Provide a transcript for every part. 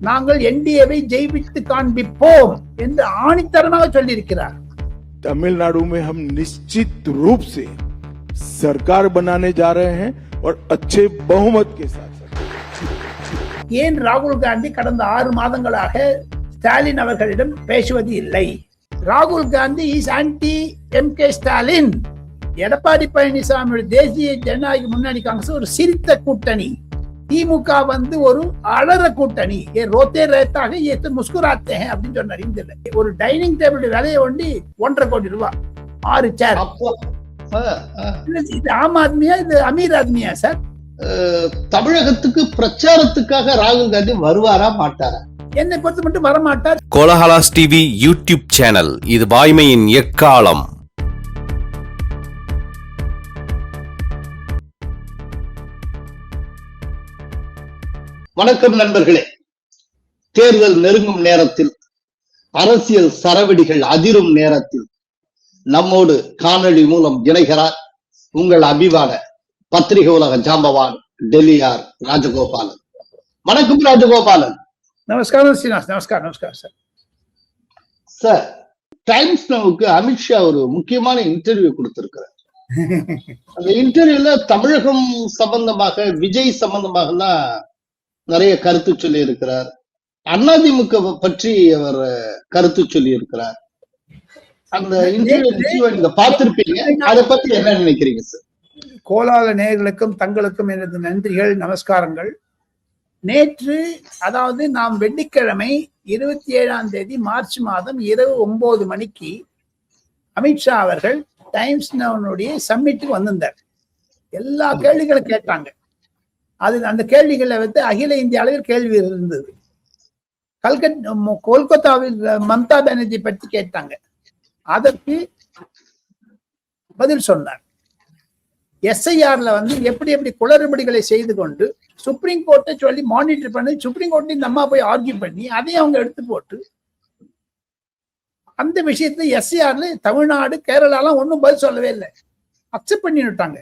நாங்கள் என்டிஏவை ஜெயித்து காண்பிப்போம் என்று ஆணித்தரமாக சொல்லியிருக்கிறார். तमिलनाडु में हम निश्चित रूप से सरकार बनाने जा रहे हैं और अच्छे बहुमत के साथ. ஏன் ராகுல் காந்தி கடந்த 6 மாதங்களாக ஸ்டாலின் அவர்களிடம் பேசுவது இல்லை? ராகுல் Gandhi is anti MK Stalin. Edappadi Palaniswami தேசிய ஜனநாயக முன்னணி காங்கிரஸ் ஒரு சிரித்த கூட்டணி, திமுக ஒரு அலற கூட்டணி. ஏ ரோத்தே ரேத்தாக ஏ முஸ்குராத்தே அப்படின்னு சொன்னார். இந்த ஒரு டைனிங் டேபிள் விலையை ஒண்டி 1.5 கோடி ரூபாய் 6 சேர். இது ஆம் ஆத்மியா, இது அமீர் ஆத்மியா சார்? தமிழகத்துக்கு பிரச்சாரத்துக்காக ராகுல் காந்தி வருவாரா மாட்டாரா? என்னை பொறுத்து மட்டும் வரமாட்டார். கோலஹலாஸ் டிவி யூடியூப் சேனல், இது வாய்மையின் எக்காலம். வணக்கம் நண்பர்களே. தேர்தல் நெருங்கும் நேரத்தில், அரசியல் சரவெடிகள் அதிரும் நேரத்தில் நம்மோடு காணொளி மூலம் இணைகிறார் உங்கள் அபிமான பத்திரிகை உலக ஜாம்பவான் டெல்லியார் ராஜகோபாலன். வணக்கம் ராஜகோபாலன். நமஸ்காரம் ஸ்ரீனிவாஸ். நமஸ்காரம் சார். சார், டைம்ஸ் நவுக்கு அமித்ஷா ஒரு முக்கியமான இன்டர்வியூ கொடுத்திருக்கிறார். அந்த இன்டர்வியூல தமிழகம் சம்பந்தமாக, விஜய் சம்பந்தமாக எல்லாம் நிறைய கருத்து சொல்லி இருக்கிறார். அதிமுக பற்றி அவர் கருத்து சொல்லி இருக்கிறார். அந்த இன்டர்வியூ நீங்க பார்த்திருப்பீங்க. அதை பத்தி என்ன நினைக்கிறீங்க சார்? கோலால நேயர்களுக்கும் தங்களுக்கும் எனது நன்றிகள், நமஸ்காரங்கள். நேற்று, அதாவது நாம் வெள்ளிக்கிழமை 27ஆம் தேதி மார்ச் மாதம் இரவு 9 மணிக்கு அமித்ஷா அவர்கள் டைம்ஸ் நவுனுடைய சம்மிட்டுக்கு வந்திருந்தார். எல்லா கேள்விகளும் கேட்டாங்க. அந்த கேள்விகளை அகில இந்திய அளவில் கேள்வி இருந்தது. கொல்கத்தாவில் மம்தா பானர்ஜி பற்றி கேட்டாங்க. அதற்கு பதில் சொன்னார். எஸ்ஐஆர்ல எப்படி எப்படி குளறுபடிகளை செய்து கொண்டு சுப்ரீம் கோர்ட்டை சொல்லி மானிட்டர் பண்ணி, சுப்ரீம் கோர்ட் இந்த அம்மா போய் ஆர்கியூ பண்ணி அதையும் அவங்க எடுத்து போட்டு, அந்த விஷயத்துல எஸ்ஐஆர்ல தமிழ்நாடு, கேரளாலாம் ஒன்றும் பதில் சொல்லவே இல்லை, அக்செப்ட் பண்ணிட்டாங்க.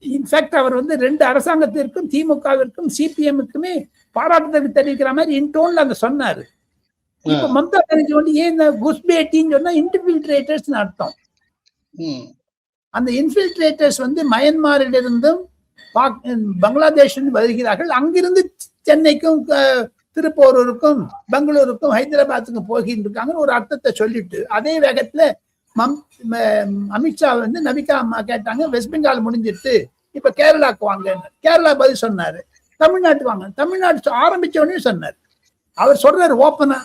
இன்ஃபேக்ட் அவர் 2 அரசாங்கத்திற்கும், திமுகவிற்கும் சிபிஎம்முக்குமே பாராட்டுதல் தெரிவிக்கிற மாதிரி இன்டோன்ல அந்த சொன்னாரு. இப்ப மம்தா பானர்ஜி ஏன் இந்த குஸ்பேட்டின்னு சொன்னா இன்ஃபில்ட்ரேட்டர்ஸ் அர்த்தம். அந்த இன்ஃபில்ட்ரேட்டர்ஸ் மயன்மாரில் இருந்தும் பங்களாதேஷ் வருகிறார்கள். அங்கிருந்து சென்னைக்கும், திருப்பூருக்கும், பெங்களூருக்கும், ஹைதராபாத்துக்கும் போகின்றிருக்காங்க ஒரு அர்த்தத்தை சொல்லிட்டு, அதே வேகத்துல அமித்ஷா நவிகா அம்மா கேட்டாங்க, வெஸ்ட் பெங்கால் முடிஞ்சிட்டு இப்ப கேரளாக்கு வாங்க. கேரளா பதில் சொன்னாரு, தமிழ்நாட்டுக்கு வாங்க. தமிழ்நாடு ஆரம்பிச்ச உடனே சொன்னார். அவர் சொல்றாரு ஓப்பனா,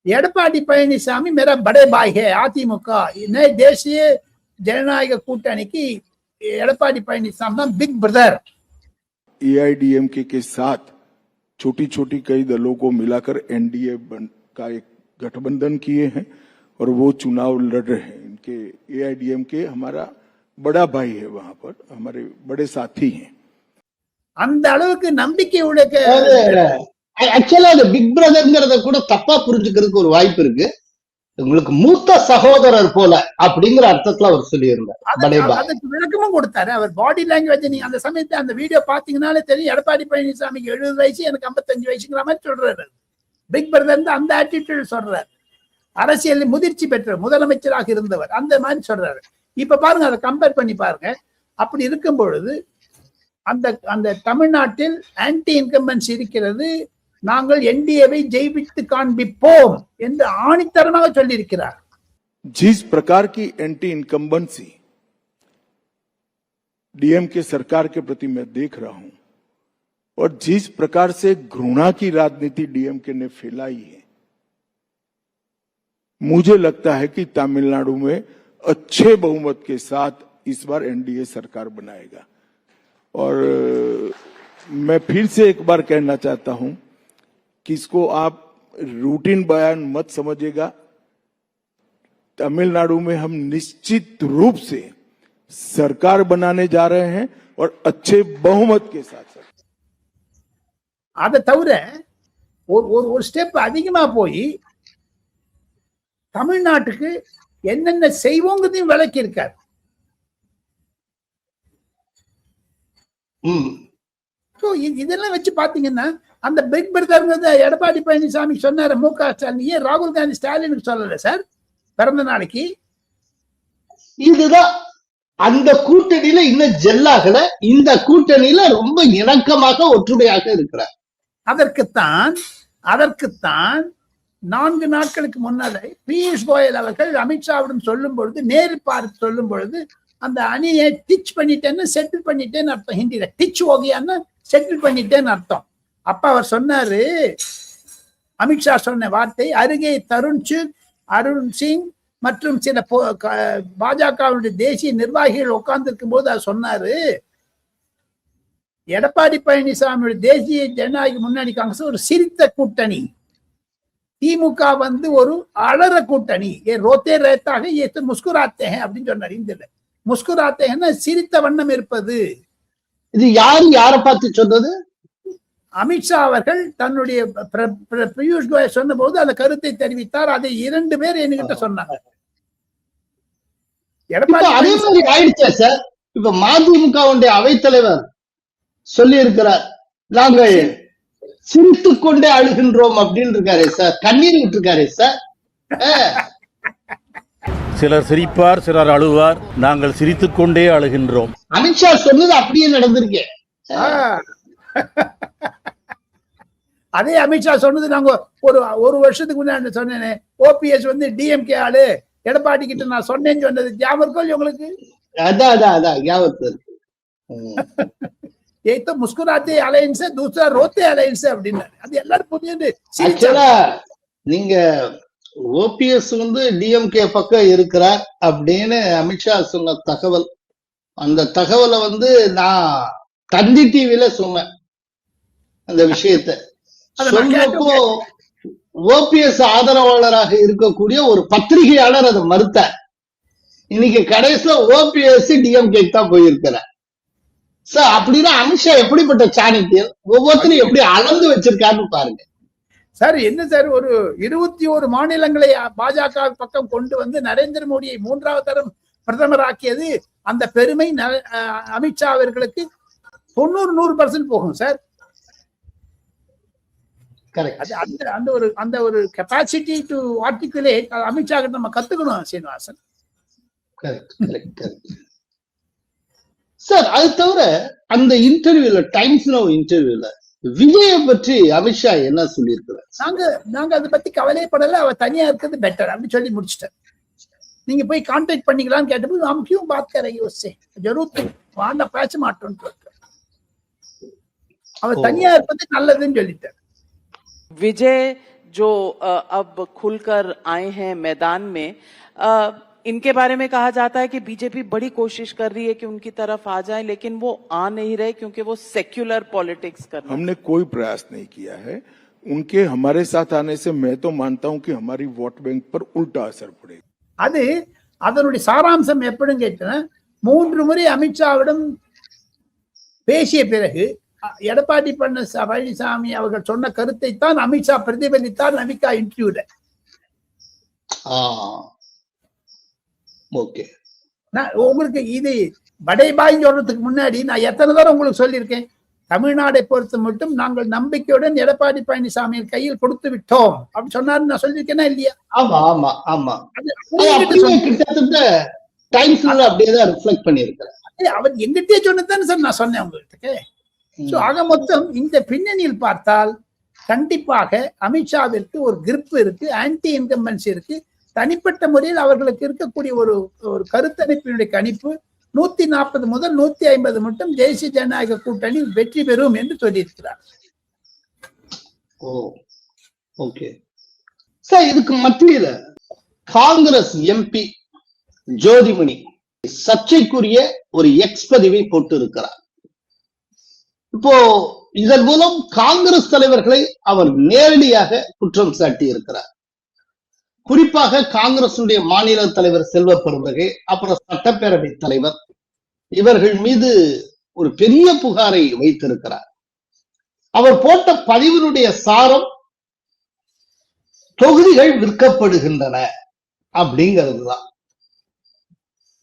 எடப்பாடி பழனிசாமி மேரா படே பாய் ஹே, அதிமுக தேசிய ஜனநாயக கூட்டணிக்கு எடப்பாடி பழனிசாமி தான் பிக் பிரதர். एआईडीएमके के साथ छोटी छोटी कई दलों को मिलाकर एनडीए का एक गठबंधन किए हैं और वो चुनाव लड़ रहे हैं. इनके एआईडीएमके हमारा बड़ा भाई है, वहां पर हमारे बड़े साथी हैं. அந்த அளவுக்கு நம்பிக்கை உடைய ஆக்சுவலா அது பிக் பிரதர்ங்கிறத கூட தப்பா புரிஞ்சுக்கிறதுக்கு ஒரு வாய்ப்பு இருக்கு. உங்களுக்கு மூத்த சகோதரர் போல அப்படிங்கிற அர்த்தத்துல அவர் சொல்லியிருந்தார். அதுக்கு விளக்கமும் கொடுத்தாரு. அவர் பாடி லாங்குவேஜ் நீங்க அந்த சமயத்தை அந்த வீடியோ பாத்தீங்கன்னாலே தெரியும். எடப்பாடி பழனிசாமிக்கு 70 வயசு, எனக்கு 55 வயசுங்கிற மாதிரி சொல்றாரு. பிக் பிரதர் அந்த ஆட்டிடியூட் சொல்றாரு. அரசியல் முதிர்ச்சி பெற்ற முதலமைச்சராக இருந்தவர், அந்த மாதிரி சொல்றாரு. இப்ப பாருங்க, அதை கம்பேர் பண்ணி பாருங்க. அப்படி இருக்கும் பொழுது அந்த தமிழ்நாட்டில் ஆன்டி இன்கம்பன்சி இருக்கிறது. நாங்கள் என்டிஏவை ஜெயித்து காண்பிப்போம் என்று ஆணித்தரமாக சொல்லியிருக்கிறார். जिस प्रकार की एंटी इनकम्बेंसी डीएमके सरकार के प्रति मैं देख रहा हूं और जिस प्रकार से घृणा की राजनीति डीएमके ने फैलाई है, मुझे लगता है कि तमिलनाडु में अच्छे बहुमत के साथ इस बार एनडीए सरकार बनाएगा. और मैं फिर से एक बार कहना चाहता हूं कि इसको आप रूटीन बयान मत समझिएगा. तमिलनाडु में हम निश्चित रूप से सरकार बनाने जा रहे हैं और अच्छे बहुमत के साथ. அதை தவிர ஒரு ஸ்டெப் அதிகமா போய் தமிழ்நாட்டுக்கு என்னென்ன செய்வோங்கிறதையும் விளக்கி இருக்கார். இதெல்லாம் வச்சு பாத்தீங்கன்னா அந்த பிக் பிரதர் எடப்பாடி பழனிசாமி சொன்னாரு மு.க. ஸ்டாலின், ஏன் ராகுல் காந்தி ஸ்டாலினுக்கு சொல்லல சார் பிறந்த நாளைக்கு? இதுதான் அந்த கூட்டணியில இன்னும் ஜெல்லாகல, இந்த கூட்டணியில ரொம்ப இணக்கமாக ஒற்றுமையாக இருக்கிறார். அதற்குத்தான் 4 நாட்களுக்கு முன்னாலே பியூஷ் கோயல் அவர்கள் அமித்ஷாவிடம் சொல்லும் பொழுது, நேரில் பார்த்து சொல்லும் பொழுது, அந்த அணியை டிச் பண்ணிட்டேன்னு செட்டில் பண்ணிட்டேன்னு அர்த்தம். ஹிந்தியில டிச் ஓகியான்னு செட்டில் பண்ணிட்டேன்னு அர்த்தம். அப்ப அவர் சொன்னாரு, அமித்ஷா சொன்ன வார்த்தை, அருகே தருண் சுக், அருண் சிங் மற்றும் சில பாஜகவுடைய தேசிய நிர்வாகிகள் உட்கார்ந்து இருக்கும் போது அவர் சொன்னாரு, எடப்பாடி பழனிசாமியுடைய தேசிய ஜனநாயக முன்னணி காங்கிரஸ் ஒரு சிரித்த கூட்டணி, திமுக ஒரு அலற கூட்டணி, ஏ ரோத்தே ரேத்தாக ஏ முஸ்குராத்தே அப்படின்னு சொன்னார். இந்த முஸ்குராத்தேன்னா சிரித்த வண்ணம் இருப்பது. இது யாரை பார்த்து சொன்னது? அமித்ஷா அவர்கள் தன்னுடைய பியூஷ் கோயல் சொன்ன போது அந்த கருத்தை தெரிவித்தார். அதை 2 பேர் என்கிட்ட சொன்னாங்க. எடப்பாடி அதே மாதிரி ஆயிடுச்சா சார்? இப்ப மதிமுகவுடைய அவைத்தலைவர் சொல்லி இருக்கிறார், நாங்கள் சிரித்துக் கொண்டே அழுகின்றோம் அப்படின்னு இருக்காரே சார், கண்ணீர் விட்டுருக்காரே சார். சிலர் சிரிப்பார், சிலர் அழுவார், நாங்கள் சிரித்துக் கொண்டே அழுகின்றோம். அமித்ஷா சொன்னது அப்படியே நடந்திருக்கேன். அதே அமித்ஷா சொன்னது நாங்க ஒரு வருஷத்துக்கு முன்னாடி சொன்னேனே, ஓபிஎஸ் டிஎம்கே ஆளு, எடப்பாடி கிட்ட நான் சொன்னேன்னு சொன்னது ஞாபகம் இருக்கோ உங்களுக்கு? அதான் ஞாபகத்து இருக்கு. एक तो मुस्कुराते अलायंस है, दूसरा रोते अलायंस है அப்படின்னு அது எல்லாரும் புரியுது. நீங்க ஓபிஎஸ் டிஎம்கே பக்கம் இருக்கிறார் அப்படின்னு அமித்ஷா சொன்ன தகவல், அந்த தகவலை நான் தந்தி டிவில சொன்னேன். அந்த விஷயத்தை சொன்னப்போ ஓபிஎஸ் ஆதரவாளராக இருக்கக்கூடிய ஒரு பத்திரிகையாளர் அதை மறுத்தார். இன்னைக்கு கடைசியில ஓபிஎஸ் டிஎம்கே தான் போயிருக்கிறார். சார் அப்படின்னா அமித்ஷா எப்படிப்பட்ட சாணக்கியர், ஒவ்வொருத்தரும் எப்படி அளந்து வச்சிருக்காருன்னு பாருங்க சார். என்ன சார், ஒரு 21 மாநிலங்களை பாஜக பக்கம் கொண்டு நரேந்திர மோடியை 3வது தரம் பிரதமர் ஆக்கியது, அந்த பெருமை அமித்ஷா அவர்களுக்கு 90-100% போகும் சார். அந்த ஒரு கெப்பாசிட்டி டு ஆர்டிகுலேட் அமித்ஷா கிட்ட நம்ம கத்துக்கணும் சீனிவாசன். சார் அது தவிர அந்த இன்டர்வியூல, டைம்ஸ் நவ் இன்டர்வியூல விஜய பற்றி அமித்ஷா என்ன சொல்லியிருக்கிறார்? நாங்க அதை பத்தி கவலைப்படல, அவ தனியா இருக்கிறது பெட்டர் அப்படின்னு சொல்லி முடிச்சிட்டேன். நீங்க போய் கான்டாக்ட் பண்ணிக்கலாம்னு கேட்டபோது हम क्यों बात करेंगे उससे, जरूरत வாண்ட பேச மாட்டோம்னு சொல்லிட்டேன். அவ தனியா இருப்பது நல்லதுன்னு சொல்லிட்டேன். विजय जो अब खुलकर आए हैं मैदान में, इनके बारे में कहा जाता है कि बीजेपी बड़ी कोशिश कर रही है कि उनकी तरफ आ जाए, लेकिन वो आ नहीं रहे क्योंकि वो सेक्युलर पॉलिटिक्स कर रहे हैं। हमने कोई प्रयास नहीं किया है उनके हमारे साथ आने से। मैं तो मानता हूं कि हमारी वोट बैंक पर उल्टा असर पड़ेगा. அது அதனுடைய சாராம்சம் எப்படின்னு கேட்டா, 3 முறை அமித்ஷாவிடம் பேசிய பிறகு எடப்பாடி பழனிசாமி அவர்கள் சொன்ன கருத்தை தான் அமித்ஷா பிரதிபலித்தார் அமித்ஷா இன்டர்வியூல. உங்களுக்கு இது படைபாய் சொல்றதுக்கு முன்னாடி நான் எத்தனை தடவை உங்களுக்கு சொல்லியிருக்கேன், தமிழ்நாடை பொறுத்த மட்டும் நாங்கள் நம்பிக்கையுடன் எடப்பாடி பழனிசாமியின் கையில் கொடுத்து விட்டோம் அப்படின்னு சொன்னாரு. நான் சொல்லியிருக்கேன்னா இல்லையா? ஆமா ஆமா ஆமா, கிட்டத்தட்ட டைம்ஸ்ல அப்படியேதான் ரிஃப்ளெக்ட் பண்ணியிருக்கிறேன். அவர் எங்கிட்டே சொன்னதானே சார் நான் சொன்னேன் உங்களுக்கு. ஆக மொத்தம் இந்த பின்னணியில் பார்த்தால் கண்டிப்பாக அமித்ஷாவிற்கு ஒரு கிரிப் இருக்கு, ஆன்டி இன்கம்பன்சி இருக்கு. தனிப்பட்ட முறையில் அவர்களுக்கு இருக்கக்கூடிய ஒரு கருத்தணிப்பினுடைய கணிப்பு 140 முதல் 150 மட்டும் தேசிய ஜனநாயக கூட்டணி வெற்றி பெறும் என்று சொல்லியிருக்கிறார். இதுக்கு மத்தியில காங்கிரஸ் எம்பி ஜோதிமணி சர்ச்சைக்குரிய ஒரு எக்ஸ் பதிவை போட்டு இருக்கிறார். இப்போ இதன் மூலம் காங்கிரஸ் தலைவர்களை அவர் நேரடியாக குற்றம் சாட்டி இருக்கிறார். குறிப்பாக காங்கிரஸ் மாநில தலைவர் செல்வ பெருந்தகை, அப்புறம் சட்டப்பேரவை தலைவர், இவர்கள் மீது ஒரு பெரிய புகாரை வைத்திருக்கிறார். அவர் போட்ட பதிவினுடைய சாரம் தொகுதிகள் விற்கப்படுகின்றன அப்படிங்கிறது தான்.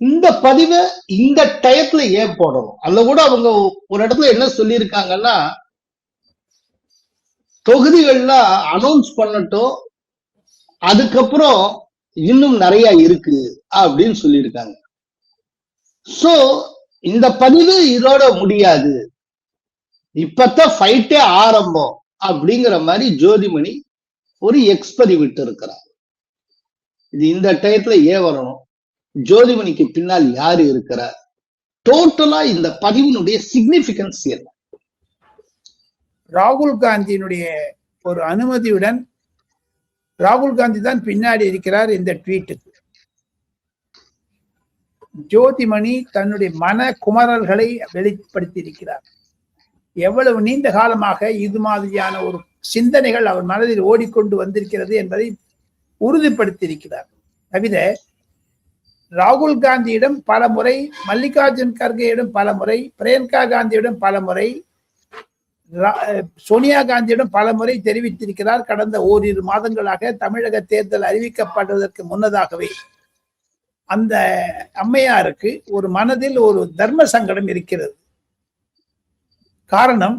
இந்த பதிவை இந்த டயத்துல ஏன் போடணும்? அதுல கூட அவங்க ஒரு இடத்துல என்ன சொல்லியிருக்காங்கன்னா, தொகுதிகள்ல அனௌன்ஸ் பண்ணட்டும், அதுக்கப்புறம் இன்னும் நிறைய இருக்கு அப்படின்னு சொல்லியிருக்காங்க. சோ இந்த பதிவு இதோட முடியாது, இப்பதான் ஃபைட்டே ஆரம்பம் அப்படிங்கிற மாதிரி ஜோதிமணி ஒரு எக்ஸ்பரி விட்டு இருக்கிறார். இது இந்த டயத்துல ஏன் வரணும்? ஜோதிமணிக்கு பின்னால் யாரு இருக்கிறார்? டோட்டலா இந்த பதிவினுடைய சிக்னிபிகன்ஸ் என்ன? ராகுல் காந்தியினுடைய ஒரு அனுமதியுடன் ராகுல் காந்தி தான் பின்னாடி இருக்கிறார் இந்த ட்வீட்டுக்கு. ஜோதிமணி தன்னுடைய மன குமரல்களை வெளிப்படுத்தி இருக்கிறார். எவ்வளவு நீண்ட காலமாக இது மாதிரியான ஒரு சிந்தனைகள் அவர் மனதில் ஓடிக்கொண்டு வந்திருக்கிறது என்பதை உறுதிப்படுத்தி இருக்கிறார். தவிர ராகுல் காந்தியிடம் பல முறை, மல்லிகார்ஜுன் கர்கேயிடம் பல முறை, பிரியங்கா காந்தியிடம் பல முறை, சோனியா காந்தியிடம் பல முறை தெரிவித்திருக்கிறார். கடந்த ஓரிரு மாதங்களாக தமிழக தேர்தல் அறிவிக்கப்படுவதற்கு முன்னதாகவே அந்த அம்மையாருக்கு ஒரு மனதில் ஒரு தர்ம சங்கடம் இருக்கிறது. காரணம்,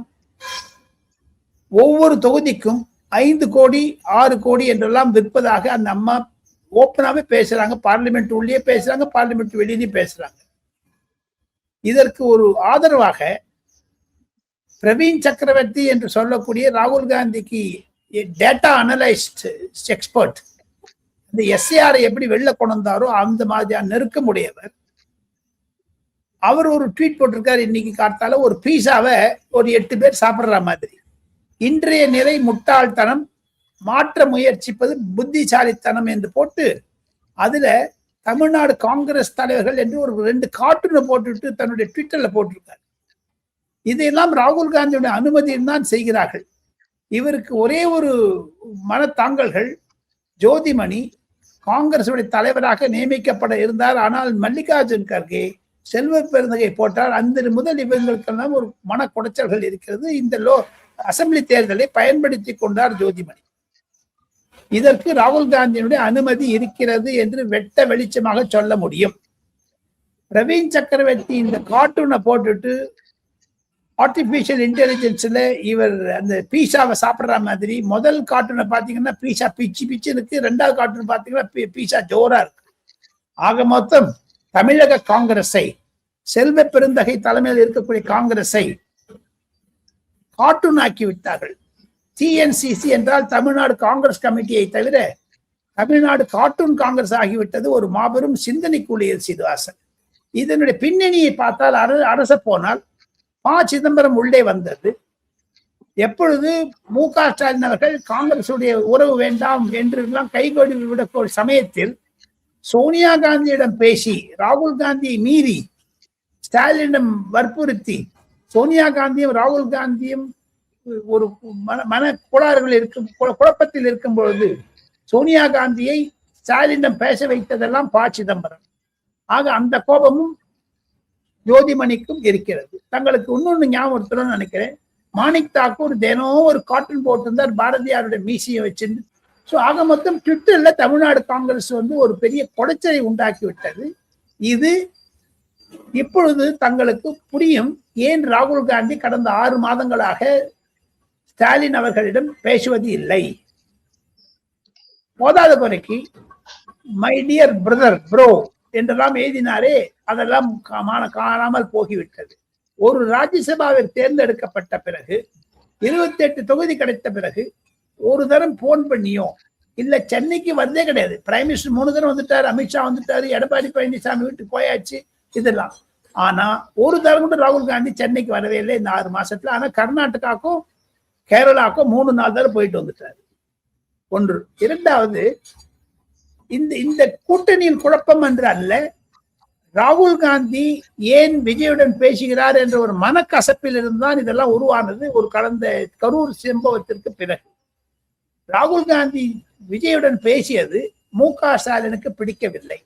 ஒவ்வொரு தொகுதிக்கும் 5 கோடி 6 கோடி என்றெல்லாம் விற்பதாக அந்த அம்மா ஓப்பனாவே பேசுறாங்க. பார்லிமெண்ட் உள்ளே பேசுறாங்க, பார்லிமெண்ட் வெளியே பேசுறாங்க. இதற்கு ஒரு ஆதரவாக பிரவீன் சக்கரவர்த்தி என்று சொல்லக்கூடிய ராகுல் காந்திக்கு டேட்டா அனலைஸ்ட் எக்ஸ்பர்ட், இந்த எஸ்ஏஆரை எப்படி வெளில கொண்டு வந்தாரோ அந்த மாதிரியான நெருக்கமுடையவர், அவர் ஒரு ட்வீட் போட்டிருக்காரு இன்னைக்கு காத்தால. ஒரு பீஸாவை ஒரு 8 பேர் சாப்பிடுற மாதிரி. இன்றைய நிலை முட்டாள்தனம், மாற்ற முயற்சிப்பது புத்திசாலித்தனம் என்று போட்டு அதுல தமிழ்நாடு காங்கிரஸ் தலைவர்கள் என்று ஒரு 2 கார்ட்டூனை போட்டுட்டு தன்னுடைய ட்விட்டர்ல போட்டிருக்காரு. இதையெல்லாம் ராகுல் காந்தியுடைய அனுமதியில் தான் செய்கிறார்கள். இவருக்கு ஒரே ஒரு மனத்தாங்கல்கள், ஜோதிமணி காங்கிரசுடைய தலைவராக நியமிக்கப்பட இருந்தார். ஆனால் மல்லிகார்ஜுன் கர்கே செல்வ பெருந்தகை போட்டால் அந்த முதல் இவங்களுக்கெல்லாம் ஒரு மன குடைச்சல்கள் இருக்கிறது. இந்த அசம்பிளி தேர்தலை பயன்படுத்தி கொண்டார் ஜோதிமணி. இதற்கு ராகுல் காந்தியினுடைய அனுமதி இருக்கிறது என்று வெட்ட வெளிச்சமாக சொல்ல முடியும். பிரவீன் சக்கரவர்த்தி இந்த கார்ட்டூனை போட்டுட்டு ஆர்டிபிஷியல் இன்டெலிஜென்ஸ்ல இவர் அந்த பீஸாவை சாப்பிடுற மாதிரி, முதல் கார்ட்டூனை பாத்தீங்கன்னா பீஸா பிச்சு பிச்சு இருக்கு, 2வது கார்ட்டூன் பாத்தீங்கன்னா பீஸா ஜோரா இருக்கு. ஆக மொத்தம் தமிழக காங்கிரஸை, செல்வ பெருந்தகை தலைமையில் இருக்கக்கூடிய காங்கிரஸை கார்ட்டூன் ஆக்கி விட்டார்கள். டிஎன்சிசி என்றால் தமிழ்நாடு காங்கிரஸ் கமிட்டியை தவிர தமிழ்நாடு கார்ட்டூன் காங்கிரஸ் ஆகிவிட்டது. ஒரு மாபெரும் சிந்தனைக்குள்ளியல் சீனிவாசன். இதனுடைய பின்னணியை பார்த்தால் அரச போனால் சிதம்பரம் உள்ளே வந்தது. எப்பொழுது மு.க. ஸ்டாலின் அவர்கள் காங்கிரசுடைய உறவு வேண்டாம் என்று எல்லாம் கைகொடி விடக்கூடிய சமயத்தில் சோனியா காந்தியிடம் பேசி, ராகுல் காந்தியை மீறி ஸ்டாலினிடம் வற்புறுத்தி, சோனியா காந்தியும் ராகுல் காந்தியும் ஒரு மன கோளாறுகள் இருக்கும், குழப்பத்தில் இருக்கும் பொழுது சோனியா காந்தியை ஸ்டாலினிடம் பேச வைத்ததெல்லாம் சிதம்பரம். ஆக அந்த கோபமும் ஜோதிமணிக்கும் இருக்கிறது. தங்களுக்கு இன்னொன்னு ஞாபகத்துலன்னு நினைக்கிறேன், மாணிக் தாக்கூர் தினம் ஒரு கார்ட்டூன் போட்டிருந்தார் பாரதியாருடைய மீசியை வச்சிருந்து. ஸோ ஆக மொத்தம் ட்விட்டர்ல தமிழ்நாடு காங்கிரஸ் ஒரு பெரிய கொடைச்சலை உண்டாக்கி விட்டது. இது இப்பொழுது தங்களுக்கு புரியும் ஏன் ராகுல் காந்தி கடந்த 6 மாதங்களாக ஸ்டாலின் அவர்களிடம் பேசுவது இல்லை. போதாத குறைக்கு மை டியர் பிரதர், ப்ரோ என்றெல்லாம் எழுதினாரே, அதெல்லாம் காணாமல் போகிவிட்டது. ஒரு ராஜ்யசபாவில் தேர்ந்தெடுக்கப்பட்ட பிறகு, 28 தொகுதி கிடைத்த பிறகு, ஒரு தரம் போன் பண்ணியோ இல்ல சென்னைக்கு வந்தே கிடையாது. பிரைம் மினிஸ்டர் 3 தரம் வந்துட்டாரு, அமித்ஷா வந்துட்டாரு, எடப்பாடி பழனிசாமி வீட்டுக்கு போயாச்சு, இதெல்லாம். ஆனா ஒரு தரம் கூட ராகுல் காந்தி சென்னைக்கு வரவே இல்லை இந்த 6 மாசத்துல. ஆனா கர்நாடகாக்கும் கேரளாக்கும் 3-4 தரம் போயிட்டு வந்துட்டாரு. ஒன்று. இரண்டாவது, இந்த கூட்டணியின் குழப்பம் என்று அல்ல, ராகுல் காந்தி ஏன் விஜயுடன் பேசுகிறார் என்ற ஒரு மனக்கசப்பில் இருந்தான் இதெல்லாம் உருவானது. ஒரு கடந்த கரூர் சம்பவத்திற்கு பிறகு ராகுல் காந்தி விஜயுடன் பேசியது மு.க. ஸ்டாலினுக்கு பிடிக்கவில்லை.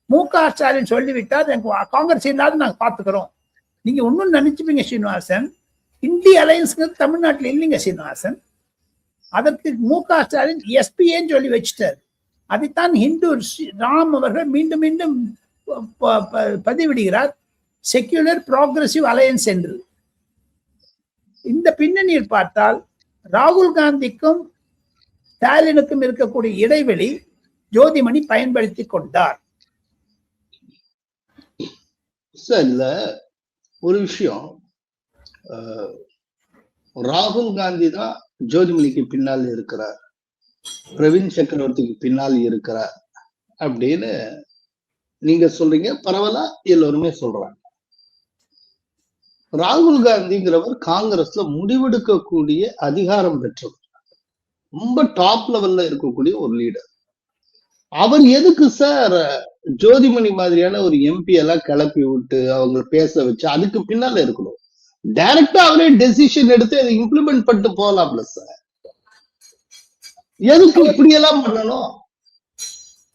மு.க. ஸ்டாலின் சொல்லிவிட்டார், காங்கிரஸ் இல்லாத நாங்க பாத்துக்கிறோம். நீங்க ஒன்னும் நினைச்சுப்பீங்க சீனிவாசன், இந்திய அலையன்ஸ்ங்கிறது தமிழ்நாட்டில் இல்லைங்க சீனிவாசன். அதற்கு மு.க. ஸ்டாலின் எஸ்பிஏன்னு சொல்லி வச்சுட்டாரு. அதைத்தான் ஹிந்து ராம் அவர்கள் மீண்டும் மீண்டும் பதிவிடுகிறார் செக்யூலர் ப்ராக்ரசிவ் அலையன்ஸ் என்று. இந்த பின்னணியில் பார்த்தால் ராகுல் காந்திக்கும் ஸ்டாலினுக்கும் இருக்கக்கூடிய இடைவெளி ஜோதிமணி பயன்படுத்தி கொண்டார். சார் இல்ல ஒரு விஷயம், ராகுல் காந்தி தான் ஜோதிமணிக்கு பின்னால் இருக்கிறார், பிரவீன் சக்கரவர்த்திக்கு பின்னால் இருக்கிறார் அப்படின்னு நீங்க சொல்றீங்க, பரவாயில்ல, எல்லோருமே சொல்றாங்க. ராகுல் காந்திங்கிறவர் காங்கிரஸ்ல முடிவெடுக்கக்கூடிய அதிகாரம் பெற்றவர், ரொம்ப டாப் லெவல்ல இருக்கக்கூடிய ஒரு லீடர். அவர் எதுக்கு சார் ஜோதிமணி மாதிரியான ஒரு எம்பி எல்லாம் கிளப்பி விட்டு அவங்க பேச வச்சு அதுக்கு பின்னால இருக்கணும்? டைரக்டா அவரே டெசிஷன் எடுத்து அதை இம்ப்ளிமெண்ட் பண்ணிட்டு போகலாம்ல சார், எதுக்கு இப்படி எல்லாம் பண்ணணும்?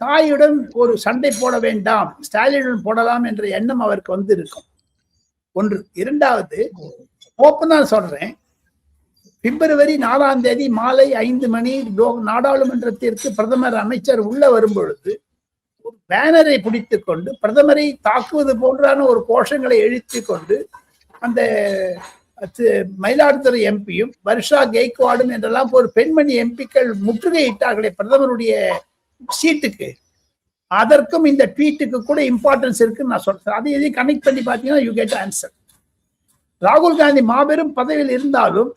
தாயுடன் ஒரு சண்டை போட வேண்டாம், ஸ்டாலினுடன் போடலாம் என்ற எண்ணம் அவருக்கு வந்து இருக்கும். ஒன்று. இரண்டாவது, ஓப்பனா சொல்றேன், பிப்ரவரி 4ஆம் தேதி மாலை 5 மணி நாடாளுமன்றத்திற்கு பிரதமர் அமைச்சர் உள்ள வரும்பொழுது ஒரு பேனரை பிடித்துக் கொண்டு பிரதமரை தாக்குவது போன்றான ஒரு கோஷங்களை எழுத்திக் கொண்டு அந்த மயிலாடுதுறை எம்பியும் வர்ஷா கெய்க்வாடும் என்றெல்லாம் ஒரு பெண்மணி எம்பிக்கள் முற்றுகையிட்டார்களே பிரதமருடைய சீட்டுக்கு, அதற்கும் இந்த ட்வீட்டுக்கு கூட இம்பார்ட்டன்ஸ் இருக்குன்னு நான் சொல்றேன். அதை எதையும் கனெக்ட் பண்ணி பார்த்தீங்கன்னா யூ கெட் ஆன்சர். ராகுல் காந்தி மாபெரும் பதவியில் இருந்தாலும்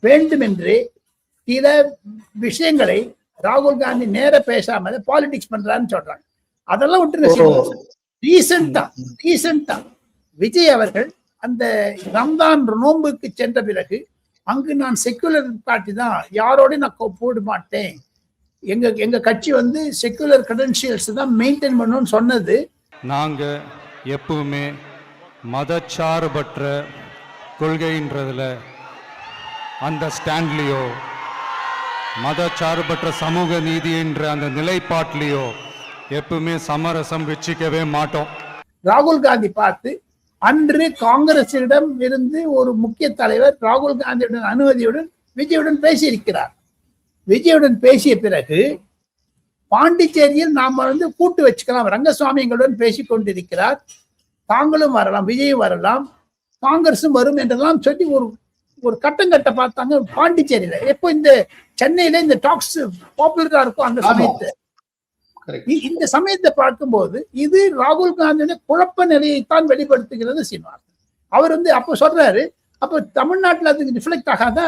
வேண்டுமென்றே சில விஷயங்களை ராகுல் காந்தி நேர பேசாம பாலிடிக்ஸ் பண்றான்னு சொல்றாங்க. அதெல்லாம் விட்டுருங்க. ரீசெண்டா விஜய் அவர்கள் அந்த ரம்தான் நோன்புக்கு சென்ற பிறகு அங்கு நான் செக்குலர் பார்ட்டி தான், யாரோட நான் போட மாட்டேன், எங்க கட்சி வந்து செக்குலர் கிரெடென்ஷியல்ஸ் தான் மெயின்டைன் பண்ணணும்னு சொன்னது. நாங்க எப்பவுமே மதச்சார்பற்ற கொள்கைன்றதுல அந்த ஸ்டாண்ட்லயோ மதச்சார்பற்ற சமூக நீதி என்ற அந்த நிலைப்பாட்டிலையோ எப்பவுமே சமரசம் வச்சுக்கவே மாட்டோம். ராகுல் காந்தி பார்த்து அன்று காங்கிரசிடம் இருந்து ஒரு முக்கிய தலைவர் ராகுல் காந்தியுடன் அனுமதியுடன் விஜயுடன் பேசியிருக்கிறார். விஜயுடன் பேசிய பிறகு பாண்டிச்சேரியில் நாம வந்து கூட்டு வச்சுக்கலாம், ரங்கசுவாமி எங்களுடன் பேசிக் கொண்டிருக்கிறார், தாங்களும் வரலாம், விஜயும் வரலாம், காங்கிரசும் வரும் என்றெல்லாம் சொல்லி ஒரு கட்ட பார்த்தாங்க பாண்டிச்சேரியில. எப்போ இந்த சென்னையில இந்த டாக்ஸ் பாப்புலரா இருக்கும் அந்த சமயத்தை, இந்த சமயத்தை பார்க்கும்போது இது ராகுல் காந்தியோட குழப்ப நிலையைத்தான் வெளிப்படுத்துகிறது சீனிவாசன். அவர் வந்து அப்போ சொல்றாரு, அப்போ தமிழ்நாட்டில் அதுக்கு ரிஃப்ளெக்ட் ஆகாத,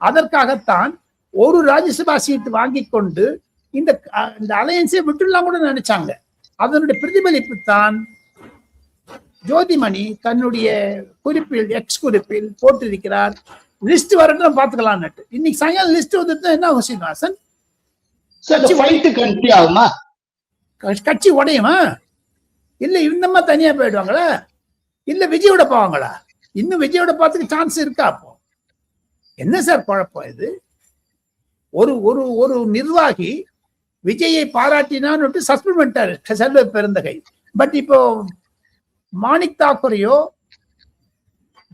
அதற்காகத்தான் ஒரு ராஜ்யசபா சீட்டு வாங்கி கொண்டு இந்த அலையன்ஸை விட்டுலாம் கூட நினைச்சாங்க. அதனுடைய பிரதிபலிப்பு தான் ஜோதிமணி தன்னுடைய குறிப்பில் எக்ஸ் குறிப்பில் போட்டிருக்கிறார். லிஸ்ட் வரட்டும் பாத்துக்கலாம். இன்னைக்கு சாயங்காலம் லிஸ்ட் வந்துட்டு என்ன ஆகும் சீனிவாசன்? கட்சி உடையுமா? இல்ல இன்னமா தனியா போயிடுவாங்களா? இல்ல விஜயோட போவாங்களா? இன்னும் விஜயோட பார்த்துக்க சான்ஸ் இருக்கா? அப்போ என்ன சார் குழப்பம் இது? ஒரு ஒரு ஒரு நிர்வாகி விஜயை பாராட்டினான்னு சஸ்பெண்ட் பண்ணிட்டாரு செல்வ பெருந்தகை. பட் இப்போ மாணிக் தாக்கூரையோ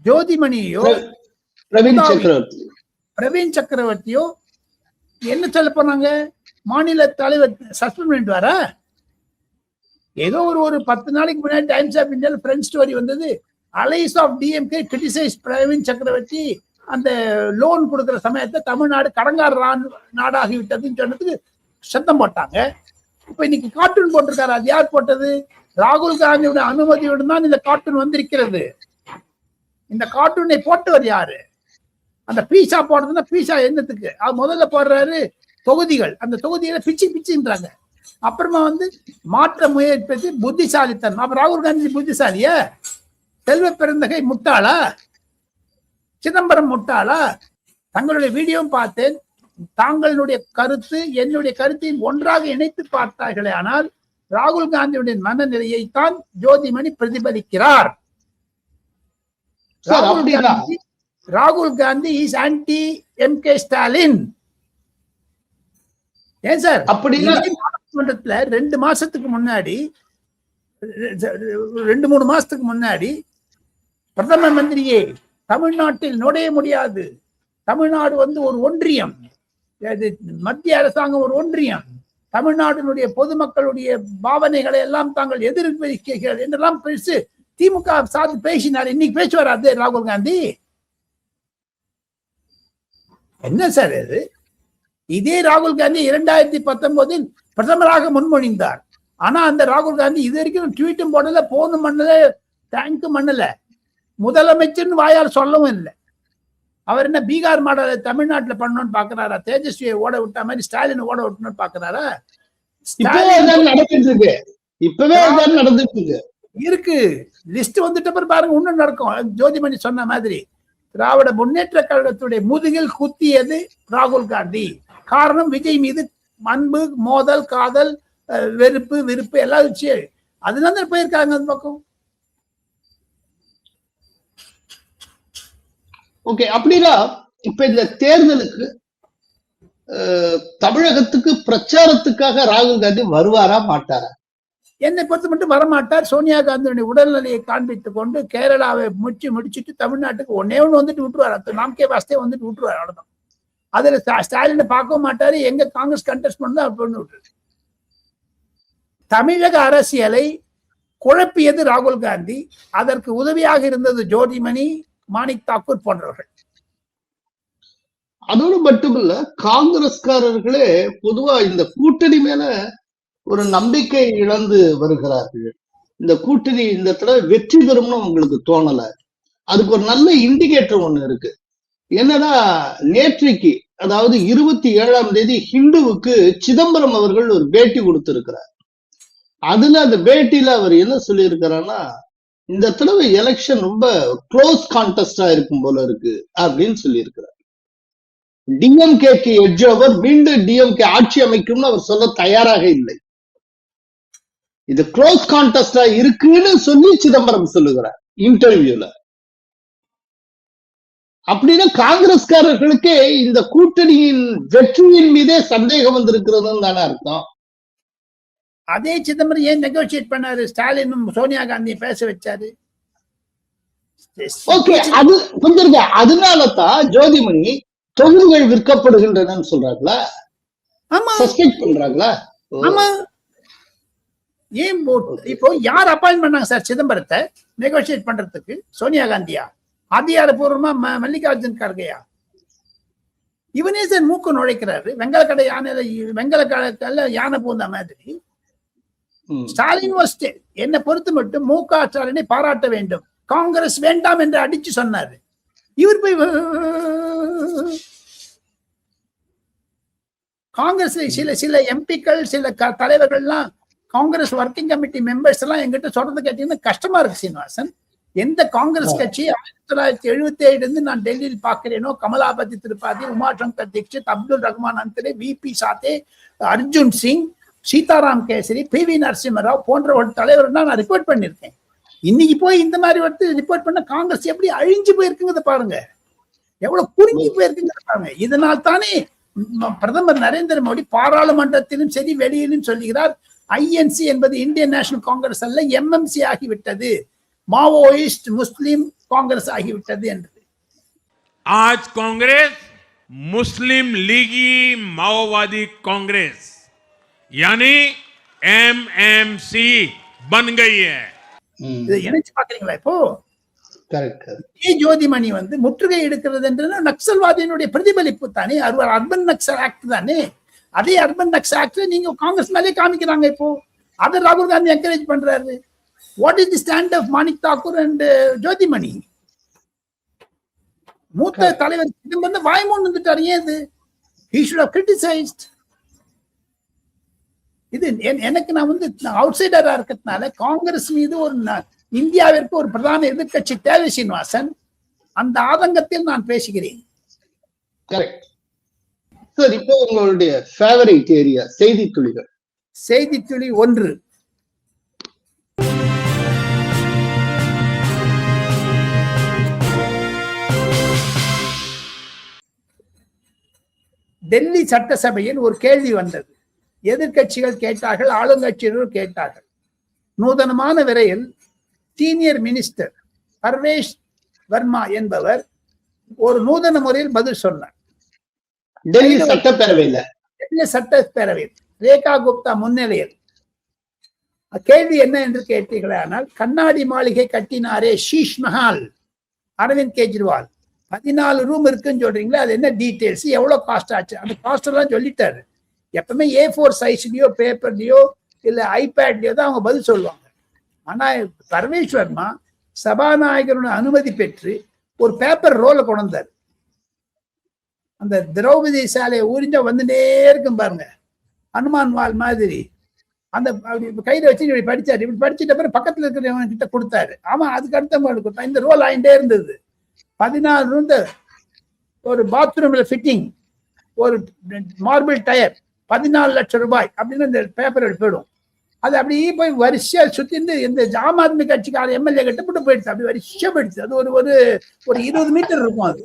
ஜோதிமணியோ பிரவீன் சக்கரவர்த்தியோ என்ன சொல்ல போனாங்க? மாநில தலைவர் சஸ்பெண்ட் பண்ணிட்டு வர. ஏதோ ஒரு 10 நாளைக்கு முன்னாடி டைம்ஸ் ஆஃப் இந்தியாவில் ஃப்ரெண்ட் ஸ்டோரி வந்தது. Allies of DMK criticize Praveen Chakravarthy அந்த லோன் கொடுக்குற சமயத்தை தமிழ்நாடு கடங்கார நாடாகிவிட்டதுன்னு சொன்னதுக்கு சத்தம் போட்டாங்க. இப்ப இன்னைக்கு கார்ட்டூன் போட்டிருக்காரு. அது யார் போட்டது? ராகுல் காந்தியோட அனுமதியுடன் தான் இந்த கார்ட்டூன் வந்திருக்கிறது. இந்த கார்ட்டூனை போட்டவர் யாரு? அந்த பீஸா போடுறதுன்னா பீஸா என்னத்துக்கு? அது முதல்ல போடுறாரு தொகுதிகள், அந்த தொகுதிகளை பிச்சுன்றாங்க. அப்புறமா வந்து மாற்ற முயற்சி புத்திசாலித்தனம். அப்ப ராகுல் காந்தி புத்திசாலிய? செல்வ பெருந்தகை முட்டாளா? சிதம்பரம் முட்டாளா? தங்களுடைய வீடியோவும் பார்த்தேன். தாங்களுடைய கருத்து என்னுடைய கருத்தையும் ஒன்றாக இணைத்து பார்த்தார்களே, ஆனால் ராகுல் காந்தியுடைய மனநிலையை தான் ஜோதிமணி பிரதிபலிக்கிறார். ராகுல் Gandhi is anti MK Stalin. ஏன் சார் அப்படின்னா 2 மாசத்துக்கு முன்னாடி 2-3 மாசத்துக்கு முன்னாடி பிரதம மந்திரியே தமிழ்நாட்டில் நுழைய முடியாது, தமிழ்நாடு வந்து ஒரு ஒன்றியம், மத்திய அரசாங்கம் ஒரு ஒன்றியம், தமிழ்நாட்டினுடைய பொதுமக்களுடைய பாவனைகளை எல்லாம் தாங்கள் எதிர்க்கிறீர்கள் என்றெல்லாம் பேசி திமுக சார்ந்து பேசினார். இன்னைக்கு பேசுவார் அதே ராகுல் காந்தி. என்ன சார் இது? இதே ராகுல் காந்தி 2019 பிரதமராக முன்மொழிந்தார். ஆனா அந்த ராகுல் காந்தி இது வரைக்கும் ட்வீட்டும் போடல, போனும் பண்ணல, தேங்கும் பண்ணல, முதலமைச்சர்னு வாயால் சொல்லவும் இல்லை. அவர் என்ன பீகார் மாடலை தமிழ்நாட்டுல பண்ணணும்னு பாக்குறாரா? தேஜஸ்வியை ஓட விட்ட மாதிரி ஸ்டாலின் ஓட விட்டணும்னு பாக்குறாரா? இப்பவே நடந்துட்டு இருக்கு. லிஸ்ட் வந்துட்ட பிறகு பாருங்க இன்னும் நடக்கும். ஜோதிமணி சொன்ன மாதிரி திராவிட முன்னேற்ற கழகத்துடைய முதுகில் குத்தியது ராகுல் காந்தி. காரணம் விஜய் மீது அன்பு, மோதல், காதல், வெறுப்பு, விருப்பு எல்லாம் வச்சு அதனால போயிருக்காங்க அந்த பக்கம். ஓகே, அப்படின்னா இப்ப இந்த தேர்தலுக்கு தமிழகத்துக்கு பிரச்சாரத்துக்காக ராகுல் காந்தி வருவாரா மாட்டாரா? என்னை பொறுத்த மட்டும் வரமாட்டார். சோனியா காந்தியுடைய உடல்நிலையை காண்பித்துக் கொண்டு கேரளாவை முடிச்சுட்டு தமிழ்நாட்டுக்கு ஒன்னே ஒன்று வந்துட்டு விட்டுருவார். நாம்கே வாஸ்தே வந்துட்டு விட்டுருவார். அவ்வளவுதான். அதுல ஸ்டாலினை பார்க்கவும் மாட்டாரு. எங்க காங்கிரஸ் கண்டெஸ்ட் பண்ணா பண்ணி விட்டுரு. தமிழக அரசியலை குழப்பியது ராகுல் காந்தி. அதற்கு உதவியாக இருந்தது ஜோதிமணி, மாணிக் தாக்கூர் போன்றவர்கள். அதோடு மட்டுமல்ல, காங்கிரஸ்காரர்களே பொதுவா இந்த கூட்டணி மேல ஒரு நம்பிக்கை இழந்து வருகிறார்கள். இந்த கூட்டணி இந்த தடவை வெற்றி பெறும்னு உங்களுக்கு தோணல. அதுக்கு ஒரு நல்ல இண்டிகேட்டர் ஒண்ணு இருக்கு. என்னன்னா, நேற்றைக்கு அதாவது 27ஆம் தேதி ஹிந்துவுக்கு சிதம்பரம் அவர்கள் ஒரு பேட்டி கொடுத்திருக்கிறார். அதுல அந்த பேட்டியில அவர் என்ன சொல்லியிருக்கிறாருன்னா, இந்த தடவை எலெக்ஷன் ரொம்ப க்ளோஸ் கான்டெஸ்டா இருக்கும் போல இருக்கு அப்படின்னு சொல்லியிருக்கிறார். டிஎம்கேக்கு எட்ஜ் ஓவர், மீண்டும் டிஎம்கே ஆட்சி அமைக்கும்னு அவர் சொல்ல தயாராக இல்லை. இது க்ளோஸ் கான்டெஸ்டா இருக்குன்னு சொல்லி சிதம்பரம் சொல்லுகிறார் இன்டர்வியூல. அப்படின்னா காங்கிரஸ்காரர்களுக்கே இந்த கூட்டணியின் வெற்றியின் மீதே சந்தேகம் வந்திருக்கிறதுன்னு தானே அர்த்தம். அதே சிதம்பரம் ஏன் நெகோசியேட் பண்ணாரு? ஸ்டாலினும் சோனியா காந்தியை பேச வச்சாரு. ஓகே, அது கொஞ்சம் அதனாலதான் ஜோதிமணி தொகுதிகள் விற்கப்படுகின்றன சொல்றாங்களா? ஆமா, சஸ்பெக்ட் பண்றாங்களா? ஆமா. ஏன் இப்போ யார் அப்பாயின்ட் பண்ணாங்க சார் சிதம்பரத்தை நெகோசியேட் பண்றதுக்கு? சோனியா காந்தியா? அதிகாரப்பூர்வமா மல்லிகார்ஜுன் கார்கேயா? இவனே சார் மூக்கு நுழைக்கிறாரு. வெங்கல கடை யானை பூந்த மாதிரி. ஸ்டாலின் வாஸ்ட் என்னை பொறுத்து மட்டும் மு.க. ஸ்டாலினை பாராட்ட வேண்டும், காங்கிரஸ் வேண்டாம் என்று அடிச்சு சொன்னாரு. இவர் போய் காங்கிரஸ் சில எம்பிக்கள், சில தலைவர்கள்லாம், காங்கிரஸ் ஒர்க்கிங் கமிட்டி மெம்பர்ஸ் எல்லாம் எங்கிட்ட சொல்றது கேட்டீங்கன்னா கஷ்டமா இருக்கு சீனிவாசன். எந்த காங்கிரஸ் கட்சி 1977 இருந்து நான் டெல்லியில் பார்க்கிறேனோ, Kamalapati Tripathi, Umashankar Dikshit, Abdul Rahman அந்தரே, VP satay, Arjun Singh, Sitaram kesari, PV. Narasimha Rao போன்ற ஒரு தலைவர் நான் ரிப்போர்ட் பண்ணியிருக்கேன். இன்னைக்கு போய் இந்த மாதிரி வந்து ரிப்போர்ட் பண்ண காங்கிரஸ் எப்படி அழிஞ்சு போயிருக்குங்கிறத பாருங்க, எவ்வளவு குறுங்கி போயிருக்குங்கிறத பாருங்க. இதனால் தானே பிரதமர் நரேந்திர மோடி பாராளுமன்றத்திலும் சரி வெளியிலும் சொல்லுகிறார், ஐஎன்சி என்பது இந்தியன் நேஷனல் காங்கிரஸ் அல்ல, எம்எம்சி ஆகிவிட்டது, மாவோயிஸ்ட் முஸ்லிம் காங்கிரஸ் ஆகிவிட்டது என்று. आज कांग्रेस मुस्लिम लीगी माओवादी कांग्रेस यानी एमएमसी बन गई है. இதை இணைச்சு பாக்குறீங்களா? இப்போ ஜோதிமணி வந்து முற்றுகை எடுக்கிறது என்று நக்சல்வாதியினுடைய பிரதிபலிப்பு தானே, அர்பன் நக்சல் ஆக்ட் தானே. அதே அர்பன் நக்சல் ஆக்ட் நீங்க காங்கிரஸ் மேலே காமிக்கிறாங்க. இப்போ அதை ராகுல் காந்தி என்கரேஜ் பண்றாரு. What is the stand of Manickam Tagore and Jothimani? மூத்த தலைவர் சிதம்பரம் வாய் மூணு வந்துட்டாரு. ஏன் இது? he should have criticized. இது எனக்கு நான் வந்து அவுட் சைடரா இருக்கிறதுனால காங்கிரஸ் மீது ஒரு இந்தியாவிற்கு ஒரு பிரதான எதிர்கட்சி தேவை சீனிவாசன். அந்த ஆதங்கத்தில் நான் பேசுகிறேன். Correct sir. இப்போ உங்களுடைய ஃபேவரைட் ஏரியா செய்தி துளிகள். செய்தி துளி 1. டெல்லி சட்டசபையில் ஒரு கேள்வி வந்தது. எதிர்கட்சிகள் கேட்டார்கள், ஆளுங்கட்சியினர் கேட்டார்கள். நூதனமான விரையில் சீனியர் மினிஸ்டர் பர்வேஷ் வர்மா என்பவர் ஒரு நூதன முறையில் பதில் சொன்னார். டெல்லி சட்டப்பேரவையில் ரேகா குப்தா முன்னிலையில். கேள்வி என்ன என்று கேட்டீர்களே, ஆனால் கண்ணாடி மாளிகை கட்டினாரே ஷீஷ் மஹால் அரவிந்த் கெஜ்ரிவால், 14 ரூம் இருக்குன்னு சொல்றீங்களா, அது என்ன டீடைல்ஸ், எவ்வளவு காஸ்ட் ஆச்சு, அந்த காஸ்ட் எல்லாம் சொல்லிட்டாரு. எப்பவுமே A4 சைஸ்லயோ பேப்பர்லயோ இல்ல ஐபேட்லயோ தான் அவங்க பதில் சொல்லுவாங்க. ஆனா பரமேஷ் வர்மா சபாநாயகரோட அனுமதி பெற்று ஒரு பேப்பர் ரோல கொண்டு வந்தார். அந்த திரௌபதி சாலையை ஊறிஞ்சா வந்துட்டே இருக்கும் பாருங்க, ஹனுமான் வால் மாதிரி. அந்த கையில வச்சு இப்படி படிச்சாரு. இப்படி படிச்சுட்ட பிறகு பக்கத்துல இருக்கிறவங்க கிட்ட கொடுத்தாரு. ஆமா, அதுக்கு அடுத்த கொடுத்தா இந்த ரோல் ஆயிட்டே இருந்தது. 14 ரூம், ஒரு பாத்ரூம்ல ஃபிட்டிங், ஒரு மார்பிள் டயர், 14 லட்சம் ரூபாய் அப்படின்னு இந்த பேப்பர் போயிடும். அது அப்படியே போய் வரிசையா சுத்திந்து இந்த ஆம் ஆத்மி கட்சிக்கார எம்எல்ஏ கிட்ட போட்டு போயிடுச்சு. அப்படி வரிசையா போயிடுச்சு. அது ஒரு 20 மீட்டர் இருக்கும். அது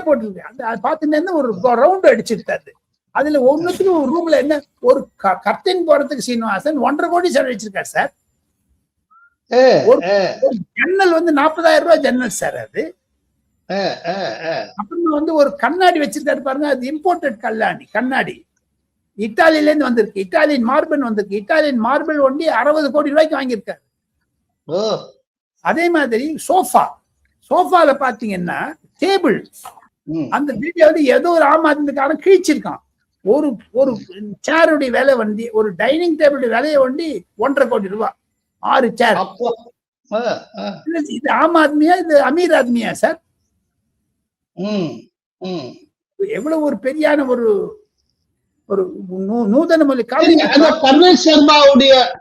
போட்டுருக்கு. அந்த பாத்துட்டேன்னா ஒரு ரவுண்ட் அடிச்சிருக்காரு. அதுல ஒண்ணுத்துக்கு ஒரு ரூம்ல என்ன ஒரு கர்டன் போறதுக்கு சீனிவாசன் 1.5 கோடி செலவழிச்சிருக்காரு சார். ஒரு ஜன்னல் 40,000 ரூபாய் ஜன்னல் சார். அது அப்புறமா ஒரு கண்ணாடி வச்சிருக்காரு பாருங்க, அது இம்போர்ட்டட் கண்ணாடி இத்தாலியில இருந்து வந்திருக்கு. இத்தாலியன் மார்பிள் வந்திருக்கு. இத்தாலியன் மார்பிள் ஒண்டி 60 கோடி ரூபாய்க்கு வாங்கியிருக்காரு. அதே மாதிரி சோஃபால பாத்தீங்கன்னா டேபிள், அந்த வீடியோல ஏதோ ஒரு ஆம் ஆத்மிக்காரன் கிழிச்சிருக்கான். ஒரு சேருடைய விலை வண்டி, ஒரு டைனிங் டேபிளுடைய விலையை வண்டி 1.5 கோடி ரூபாய், 6 சேர். இது ஆம் ஆத்மியா, இது அமீர் ஆத்மியா சார்? எவ்வளவு ஒரு பெரியான ஒரு நூதன மொழி.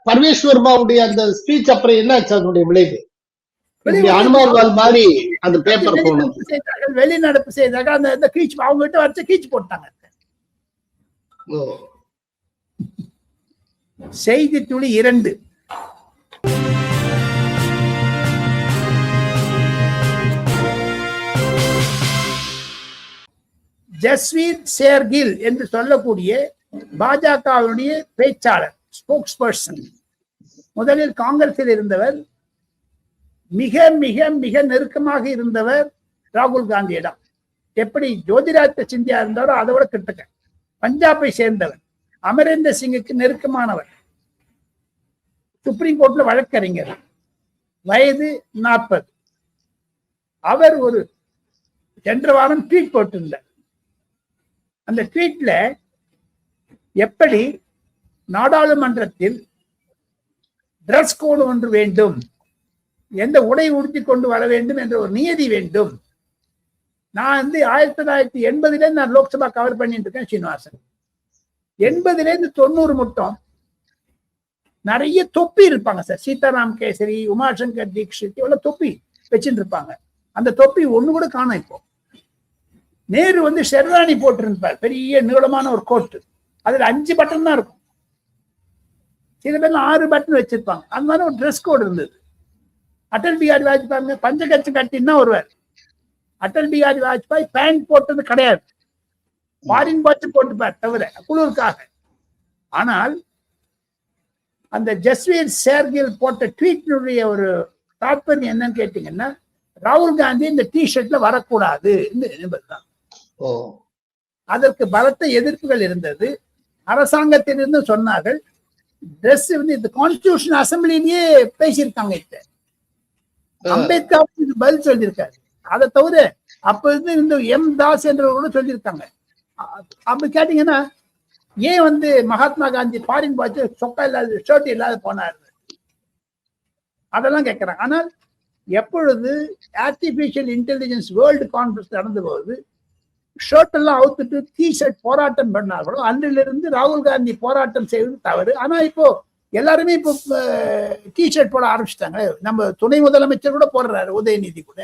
பர்வேஷ் வர்மாவுடைய அந்த ஸ்பீச் அப்புறம் என்ன அதனுடைய விளைவு? அனுமார்வால் மாதிரி அந்த பேப்பர் வெளிநடப்பு செய்தாங்க. அந்த கீச் அவங்க கிட்ட வச்சு கீச் போட்டாங்க. செய்தி துளி 2. ஜஸ்வீர் சேர்கில் என்று சொல்லக்கூடிய பாஜகவுடைய பேச்சாளர், ஸ்போக்ஸ் பர்சன், முதலில் காங்கிரஸில் இருந்தவர், மிக மிக மிக நெருக்கமாக இருந்தவர் ராகுல் காந்தியிடம். எப்படி ஜோதிராதித்ய சிந்தியா இருந்தாரோ அதை விட கிட்டக்க. பஞ்சாபை சேர்ந்தவர், அமரேந்தர் சிங்குக்கு நெருக்கமானவர், சுப்ரீம் கோர்ட்ல வழக்கறிஞர், வயது 40. அவர் சென்ற வாரம் ட்வீட் போட்டிருந்தார். அந்த ட்வீட்ல எப்படி நாடாளுமன்றத்தில் டிரஸ் கோடு ஒன்று வேண்டும், எந்த உடை உடுத்தி கொண்டு வர வேண்டும் என்ற ஒரு நியதி வேண்டும். நான் 1980 நான் லோக்சபா கவர் பண்ணிட்டு இருக்கேன் சீனிவாசன். 80 90 மட்டும் நிறைய தொப்பி இருப்பாங்க சார். சீதாராம் கேசரி, உமாசங்கர் தீக்ஷித் இவ்வளவு தொப்பி வச்சுட்டு இருப்பாங்க. அந்த தொப்பி ஒண்ணு கூட காணும். இப்போ நேரு ஷெர்வானி போட்டிருப்பார், பெரிய நீளமான ஒரு கோட்டு, அதுல 5 பட்டன் தான் இருக்கும். சில பேர்ல 6 பட்டன் வச்சிருப்பாங்க. அந்த மாதிரி ஒரு ட்ரெஸ் கோடு இருந்தது. அடல் பிகாரி வாஜ்பாய் பஞ்சகட்சி கட்டின்னா வருவார். அடல் பிகாரி வாஜ்பாய் பேண்ட் போட்டது கிடையாது, ஃபாரின் வாட்ச் போட்டுப்பார் தவிர குளிருக்காக. ஆனால் அந்த ஜஸ்வீர் சேர்கில் போட்ட ட்வீட்டினுடைய ஒரு தாற்பயம் என்னன்னு கேட்டீங்கன்னா, ராகுல் காந்தி இந்த டிஷர்ட்ல வரக்கூடாது என்பதுதான். அதற்கு பலத்த எதிர்ப்புகள் இருந்தது. அரசாங்கத்திலிருந்து சொன்னார்கள். டிரெஸ் இந்த கான்ஸ்டிடியூஷன் அசம்பிளிலேயே பேசியிருக்காங்க. அம்பேத்கர் பதில் சொல்லியிருக்காரு. அதை தவிர அப்ப இருந்து எம் தாஸ் என்றவங்க சொல்லியிருக்காங்க. அப்படி கேட்டீங்கன்னா, ஏன் மகாத்மா காந்தி ஃபாரின் வாட்ச் சொக்கா இல்லாத ஷர்ட் இல்லாத போனாரு, அதெல்லாம் கேட்கிறாங்க. ஆனால் எப்பொழுது ஆர்டிபிஷியல் இன்டெலிஜென்ஸ் வேர்ல்டு கான்ஃபரன்ஸ் நடந்த போது ஷர்ட் எல்லாம் அவுத்துட்டு டிஷர்ட் போராட்டம் பண்ணார்களோ அன்றிலிருந்து ராகுல் காந்தி போராட்டம் செய்வது தவறு. ஆனா இப்போ எல்லாருமே இப்போ டிஷர்ட் போட ஆரம்பிச்சிட்டாங்க. நம்ம துணை முதலமைச்சர் கூட போடுறாரு, உதயநிதி கூட.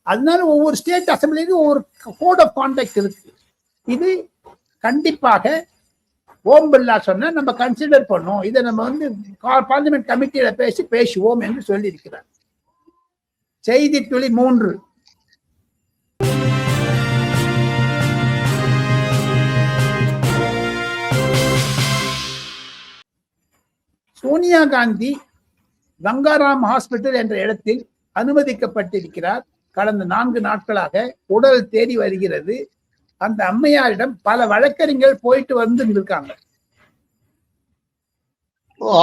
அதனால ஒவ்வொரு ஸ்டேட் அசம்பிளிக்கும் ஒவ்வொரு கோட் ஆஃப் கான்டாக்ட் இருக்கு. இது கண்டிப்பாக ஓம் பிர்லா சொன்ன நம்ம கன்சிடர் பண்ணோம். இதை நம்ம பார்லிமெண்ட் கமிட்டியில பேசுவோம் என்று சொல்லி இருக்கிறார். செய்தி துளி 3. சோனியா காந்தி கங்காராம் ஹாஸ்பிட்டல் என்ற இடத்தில் அனுமதிக்கப்பட்டிருக்கிறார். கடந்த 4 நாட்களாக உடல் தேடி வருகிறது. அந்த அம்மையாரிடம் பல வழக்கறிஞர்கள் போயிட்டு வந்து இருக்காங்க.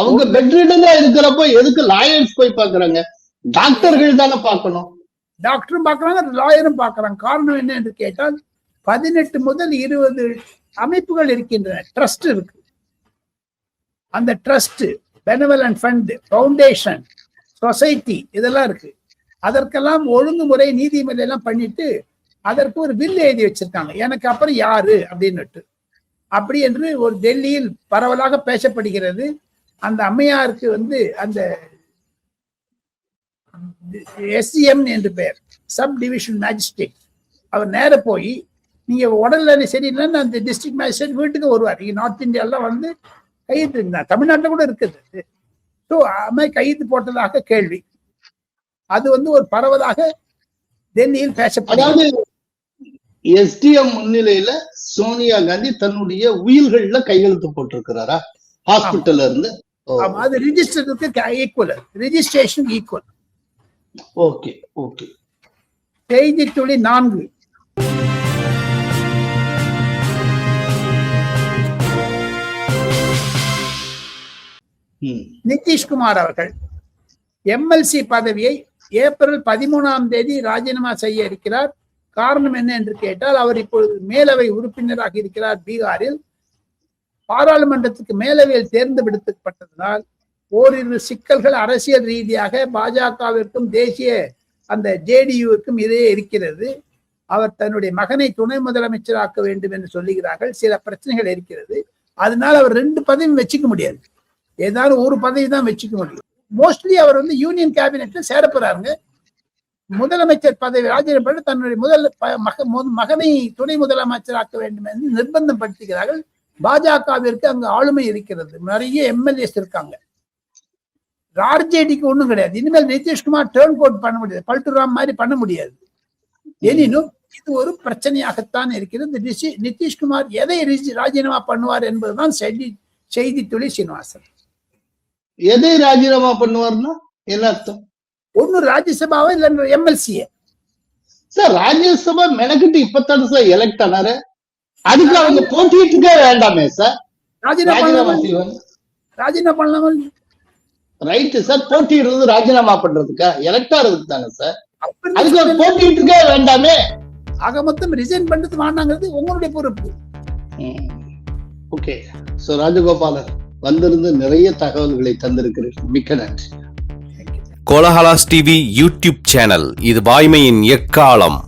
அவங்க பெட்ரிடனா இருக்கிறப்போ எதுக்கு லாயர்ஸ் போய் பாக்குறாங்க? டாக்டர்கள் தானே பார்க்கணும். டாக்டரும் பார்க்கறாங்க, லாயரும் பார்க்கறாங்க. காரணம் என்ன என்று கேட்டால் 18 முதல் 20 அமைப்புகள் இருக்கின்றன. ட்ரஸ்ட் இருக்கு. அந்த ட்ரஸ்ட், பெனவலன்ட் ஃபண்ட், ஃபவுண்டேஷன், சொசைட்டி இதெல்லாம் இருக்கு. அதற்கெல்லாம் ஒழுங்குமுறை நீதிமன்றம் எல்லாம் பண்ணிட்டு அதற்கு ஒரு பில் எழுதி வச்சிருக்காங்க. எனக்கு அப்புறம் யாரு அப்படின்னுட்டு. அப்படி என்று ஒரு டெல்லியில் பரவலாக பேசப்படுகிறது. அந்த அம்மையாருக்கு அந்த எஸ்டிஎம் என்று பெயர், சப் டிவிஷன் மேஜிஸ்ட்ரேட். அவர் நேர போய் நீங்க உடல்நிலை சரியில்லைன்னு அந்த டிஸ்ட்ரிக்ட் மேஜிஸ்ட்ரேட் வீட்டுக்கு வருவார். நார்த் இந்தியாலாம் வந்து கையெழுத்து இருந்தார். தமிழ்நாட்டில் கூட இருக்குது. ஸோ அது கையெழுத்து போட்டதாக கேள்வி. அது ஒரு பரவலாக டெல்லியில் பேசப்படுகிறது. எஸ்டிஎம் முன்னிலையில சோனியா காந்தி தன்னுடைய உயில்கள்ல கையெழுத்து போட்டிருக்கிறாரா ஹாஸ்பிட்டல்ல இருந்து? அது ரிஜிஸ்டருக்கு equal, registration equal. Okay okay. செய்தி துளி 4. நிதிஷ்குமார் அவர்கள் எம்எல்சி பதவியை ஏப்ரல் 13ஆம் தேதி ராஜினாமா செய்ய இருக்கிறார். காரணம் என்ன என்று கேட்டால், அவர் இப்பொழுது மேலவை உறுப்பினராக இருக்கிறார். பீகாரில் பாராளுமன்றத்துக்கு மேலவையில் தேர்ந்தெடுக்கப்பட்டதனால் ஓரிரு சிக்கல்கள் அரசியல் ரீதியாக பாஜகவிற்கும் தேசிய அந்த ஜேடியுவிற்கும் இடையே இருக்கிறது. அவர் தன்னுடைய மகனை துணை முதலமைச்சராக்க வேண்டும் என்று சொல்லுகிறார்கள். சில பிரச்சனைகள் இருக்கிறது. அதனால அவர் 2 பதவியும் வச்சுக்க முடியாது. ஏதாவது ஒரு பதவி தான் வச்சுக்க முடியும். மோஸ்ட்லி அவர் யூனியன் கேபினெட்ல சேரப்போறாருங்க. முதலமைச்சர் பதவி ராஜினாமா பண்ணி தன்னுடைய மகனை துணை முதலமைச்சராக்க வேண்டும் என்று நிர்பந்தம் படுத்துகிறார்கள். பாஜகவிற்கு அங்கு ஆளுமை இருக்கிறது. நிறைய எம்எல்ஏஸ் இருக்காங்க. ஆர்ஜேடிக்கு ஒண்ணும் கிடையாது. இனிமேல் நிதிஷ்குமார் டேர்ன் கோட் பண்ண முடியாது, பல்டுராம் மாதிரி பண்ண முடியாது. எனினும் இது ஒரு பிரச்சனையாகத்தான் இருக்கிறது. நிதிஷ்குமார் எதை ராஜினாமா பண்ணுவார் என்பதுதான் செய்தி துளி சீனிவாசன். எதை ராஜினாமா பண்ணுவார்னா என்ன அர்த்தம்? ஒன்னு ராஜ்யசபாவா இல்ல எம்எல்சிஏ. சார் ராஜ்யசபா மெனக்கிட்டு இப்பத்தான சார் எலெக்ட் ஆனாரு. அதுக்கு அவங்க போட்டிட்டுக்கே வேண்டாமே சார். ராஜினாமா பண்ணலாமா? Right sir. போட்டிடுறது ராஜினாமா பண்றதுக்கா? எலெக்ட் ஆறதுக்கு தானே சார். அதுக்கு போட்டிட்டுக்கே வேண்டாமே. ஆக மொத்தம் ரிசைன் பண்றது வேண்டாங்கிறது உங்களுடைய பொறுப்பு. ஓகே. சோ ராஜகோபாலன் வந்திருந்து நிறைய தகவல்களை தந்திருக்கிறீர்கள். மிக்க நன்றி. கோலஹலாஸ் டிவி யூடியூப் சேனல், இது வாய்மையின் எக்காலம்.